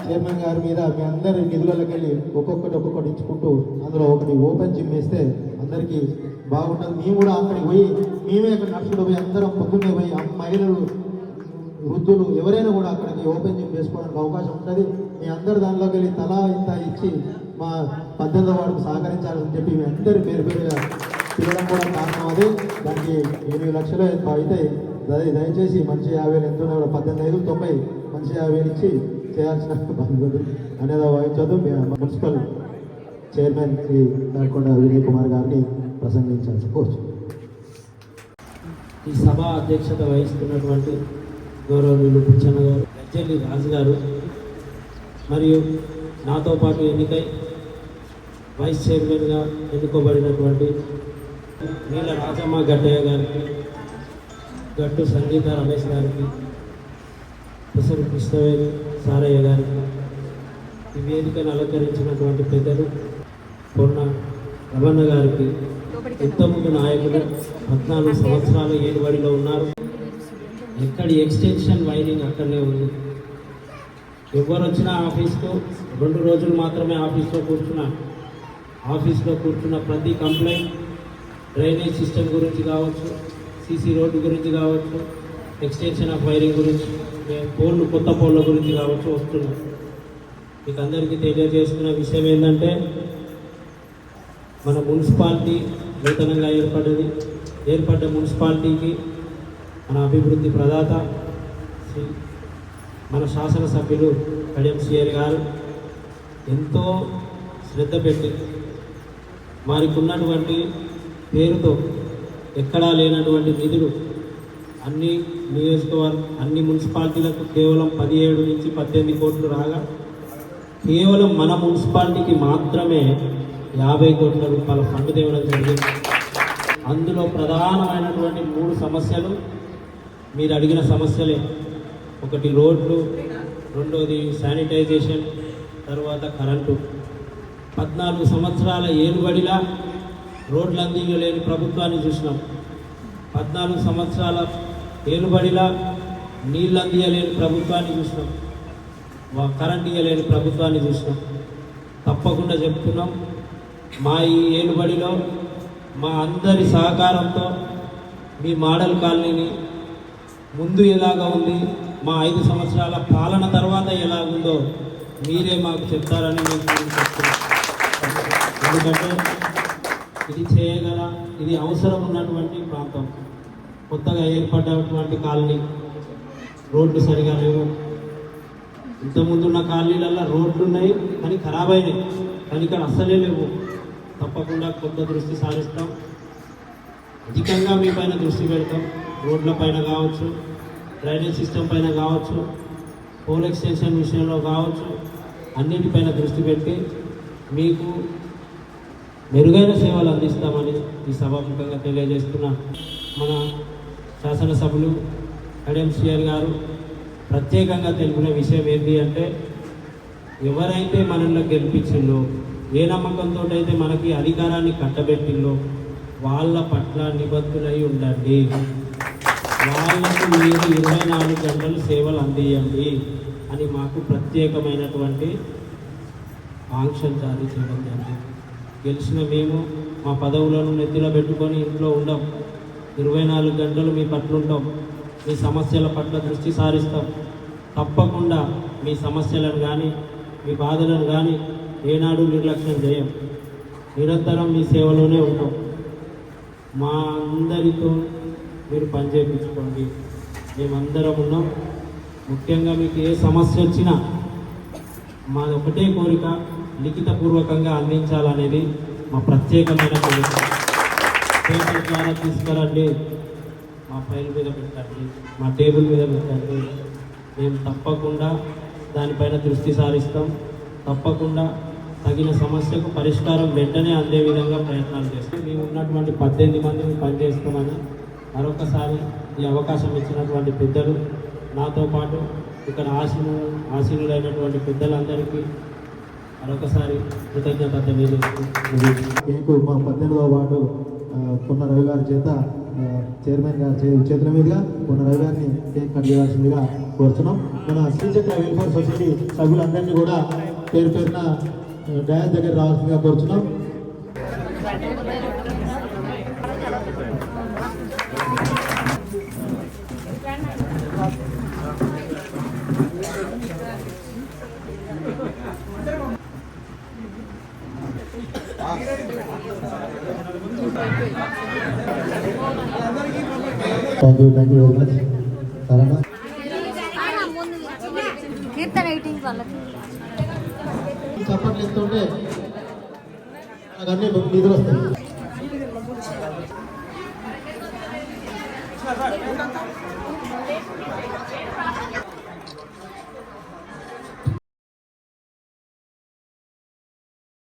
Chairman గారి మీద మీ అందరి నిధులకి వెళ్ళి ఒక్కొక్కటి ఇచ్చుకుంటూ అందులో ఒకటి ఓపెన్ జిమ్ వేస్తే అందరికీ బాగుంటుంది. మేము కూడా అక్కడికి పోయి మేమే అక్కడ నడుచుకుంటూ పోయి అందరం పొద్దున్నే పోయి మహిళలు వృద్ధులు ఎవరైనా కూడా అక్కడికి ఓపెన్ జిమ్ చేసుకోవడానికి అవకాశం ఉంటుంది. మీ అందరు దానిలోకి వెళ్ళి తలా ఇంత ఇచ్చి మా 18వ వార్డుకు సహకరించాలని చెప్పి మీ అందరి పేరుగా తిరగడం కూడా కారణం. అదే దానికి 8 లక్షలు అయితే దయచేసి మంచి 50,000 ఎంత ఉన్నా కూడా 18,590 మంచి 50,000 ఇచ్చి చేయాల్సిన బాధ్యత అనేది వహించదు. మున్సిపల్ చైర్మన్ శ్రీ దాకొండ వినయ్ కుమార్ గారిని ప్రసంగించాల్సి కోరుచు. ఈ సభ అధ్యక్షత వహిస్తున్నటువంటి గౌరవనీయులు పుచ్చన్న గారు, గజ్జెల్లి రాజు గారు మరియు నాతో పాటు ఎన్నికై వైస్ చైర్మన్గా ఎన్నుకోబడినటువంటి నీల రాజమ్మ గట్టయ్య గారికి, గట్టు సంగీత రమేష్ గారికి, ప్రొఫెసర్ కృష్ణవేణి సారయ్య గారికి, ఈ వేదికను అలంకరించినటువంటి పెద్దలు పొన్న రమణ గారికి, ఇంతకుముందు నాయకులు 14 సంవత్సరాల ఏడుబడిలో ఉన్నారు. ఎక్కడి ఎక్స్టెన్షన్ వైరింగ్ అక్కడనే ఉంది. ఎవరు వచ్చినా ఆఫీస్కు 2 రోజులు మాత్రమే ఆఫీస్లో కూర్చున్న ప్రతి కంప్లైంట్ డ్రైనేజ్ సిస్టమ్ గురించి కావచ్చు, సీసీ రోడ్డు గురించి కావచ్చు, ఎక్స్టెన్షన్ ఆఫ్ వైరింగ్ గురించి, కొత్త పోళ్ళ గురించి కావచ్చు వస్తున్నాం. మీకు అందరికీ తెలియజేస్తున్న విషయం ఏంటంటే మన మున్సిపాలిటీ నూతనంగా ఏర్పడ్డ మున్సిపాలిటీకి మన అభివృద్ధి ప్రదాత మన శాసనసభ్యులు కడియం సిఆర్ గారు ఎంతో శ్రద్ధ పెట్టి వారికి ఉన్నటువంటి పేరుతో ఎక్కడా లేనటువంటి నిధులు అన్ని మున్సిపాలిటీలకు కేవలం 17 నుంచి 18 కోట్లు రాగా కేవలం మన మున్సిపాలిటీకి మాత్రమే 50 కోట్ల రూపాయల ఫండ్ తేవడం జరిగింది. అందులో ప్రధానమైనటువంటి 3 సమస్యలు మీరు అడిగిన సమస్యలే. ఒకటి రోడ్లు, రెండోది శానిటైజేషన్, తర్వాత కరెంటు. 14 సంవత్సరాల ఏలుబడిలా రోడ్లు అందించలేని ప్రభుత్వాన్ని చూసినాం. 14 సంవత్సరాల ఏలుబడిలా నీళ్ళు అందించలేని ప్రభుత్వాన్ని చూసినాం. కరెంట్ ఇవ్వలేని ప్రభుత్వాన్ని చూసినాం. తప్పకుండా చెప్తున్నాం, మా ఈ ఏలుబడిలో మా అందరి సహకారంతో మీ మోడల్ కాలనీని ముందు ఎలాగా ఉంది, మా 5 సంవత్సరాల పాలన తర్వాత ఎలాగుందో మీరే మాకు చెప్తారని నేను చెప్తున్నాను. ఎందుకంటే ఇది అవసరం ఉన్నటువంటి ప్రాంతం. కొత్తగా ఏర్పడ్డటువంటి కాలనీ, రోడ్లు సరిగా లేవు. ఇంతకుముందున్న కాలనీలలో రోడ్లు ఉన్నాయి కానీ ఖరాబ్ అయినాయి, కానీ ఇక్కడ అస్సలే లేవు. తప్పకుండా కొత్త దృష్టి సారిస్తాం. అధికంగా మీ పైన దృష్టి పెడతాం. రోడ్ల పైన కావచ్చు, డ్రైనేజ్ సిస్టమ్ పైన కావచ్చు, పోల్ ఎక్స్టెన్షన్ విషయంలో కావచ్చు, అన్నిటిపైన దృష్టి పెట్టి మీకు మెరుగైన సేవలు అందిస్తామని ఈ సభాముఖంగా తెలియజేస్తున్నా. మన శాసనసభ్యులు కడియం సిఆర్ గారు ప్రత్యేకంగా తెలిపిన విషయం ఏంటి అంటే, ఎవరైతే మనల్ని గెలిపించిందో, ఏ నమ్మకంతో అయితే మనకి అధికారాన్ని కట్టబెట్టిందో వాళ్ళ పట్ల నిబద్ధులై ఉండండి. వాళ్ళకు మీరు 24 గంటలు సేవలు అందియండి అని మాకు ప్రత్యేకమైనటువంటి ఆంక్షలు జారీ చేయడం జరిగింది. గెలిచిన మేము మా పదవులను నెత్తిలో పెట్టుకొని ఇంట్లో ఉండం. 24 గంటలు మీ పట్ల ఉంటాం. మీ సమస్యల పట్ల దృష్టి సారిస్తాం. తప్పకుండా మీ సమస్యలను కానీ మీ బాధలను కానీ ఏనాడు నిర్లక్ష్యం చేయం. నిరంతరం మీ సేవలోనే ఉంటాం. మా అందరితో మీరు పని చేయించుకోండి. మేమందరం ఉన్నాం. ముఖ్యంగా మీకు ఏ సమస్య వచ్చినా మాది ఒకటే కోరిక, లిఖితపూర్వకంగా అందించాలనేది మా ప్రత్యేకమైన కోరిక. పేపర్ ద్వారా తీసుకురండి, మా ఫైల్ మీద పెట్టండి, మా టేబుల్ మీద పెట్టండి. మేము తప్పకుండా దానిపైన దృష్టి సారిస్తాం. తప్పకుండా తగిన సమస్యకు పరిష్కారం వెంటనే అందే విధంగా ప్రయత్నాలు చేస్తాం. మేము ఉన్నటువంటి 18 మందిని పనిచేస్తామని మరొకసారి ఈ అవకాశం ఇచ్చినటువంటి పెద్దలు, నాతో పాటు ఇక్కడ ఆశీనులైనటువంటి పెద్దలందరికీ మరొకసారి కృతజ్ఞత తెలియజేస్తూ మీకు మా 18వ వార్డు కొన్న రవి గారి చేత చైర్మన్ గారి చేతుల మీదుగా మన రవి గారిని కేక్ కట్ చేయాల్సిందిగా కోరుతున్నాం. మన శ్రీచక్ర వెల్ఫేర్ సొసైటీ సభ్యులందరినీ కూడా పేరు పేరున డయాస్ దగ్గర రావాల్సిందిగా కోరుతున్నాం. Thank you very much. సరేనా కీర్తన 18 వాళ్ళకి చప్పట్లు ఇస్తుంటే నాకు అన్ని నిధులు వస్తాయి.